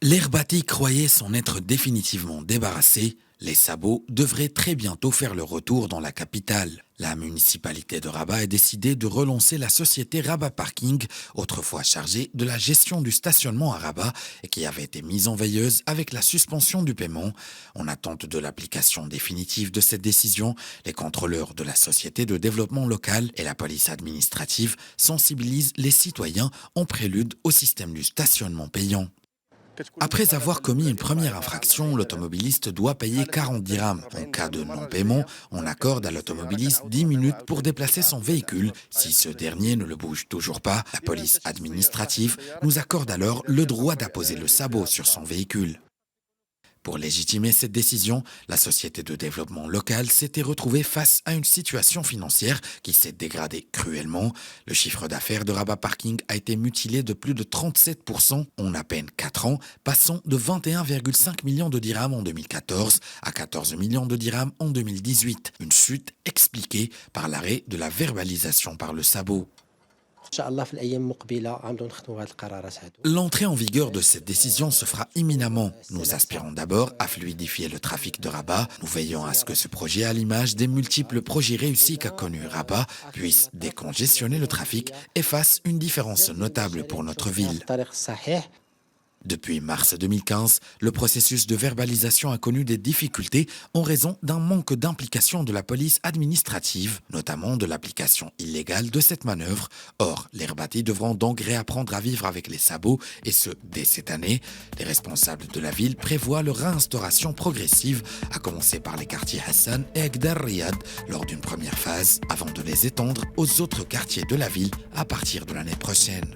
L'Herbati croyait s'en être définitivement débarrassé. Les sabots devraient très bientôt faire leur retour dans la capitale. La municipalité de Rabat a décidé de relancer la société Rabat Parking, autrefois chargée de la gestion du stationnement à Rabat et qui avait été mise en veilleuse avec la suspension du paiement. En attente de l'application définitive de cette décision, les contrôleurs de la société de développement local et la police administrative sensibilisent les citoyens en prélude au système du stationnement payant. Après avoir commis une première infraction, l'automobiliste doit payer 40 dirhams. En cas de non-paiement, on accorde à l'automobiliste 10 minutes pour déplacer son véhicule. Si ce dernier ne le bouge toujours pas, la police administrative nous accorde alors le droit d'apposer le sabot sur son véhicule. Pour légitimer cette décision, la société de développement local s'était retrouvée face à une situation financière qui s'est dégradée cruellement. Le chiffre d'affaires de Rabat Parking a été mutilé de plus de 37% en à peine 4 ans, passant de 21,5 millions de dirhams en 2014 à 14 millions de dirhams en 2018. Une chute expliquée par l'arrêt de la verbalisation par le sabot. L'entrée en vigueur de cette décision se fera imminemment. Nous aspirons d'abord à fluidifier le trafic de Rabat. Nous veillons à ce que ce projet, à l'image des multiples projets réussis qu'a connu Rabat, puisse décongestionner le trafic et fasse une différence notable pour notre ville. Depuis mars 2015, le processus de verbalisation a connu des difficultés en raison d'un manque d'implication de la police administrative, notamment de l'application illégale de cette manœuvre. Or, les Herbatis devront donc réapprendre à vivre avec les sabots, et ce, dès cette année. Les responsables de la ville prévoient leur réinstauration progressive, à commencer par les quartiers Hassan et Agdar Riyad lors d'une première phase, avant de les étendre aux autres quartiers de la ville à partir de l'année prochaine.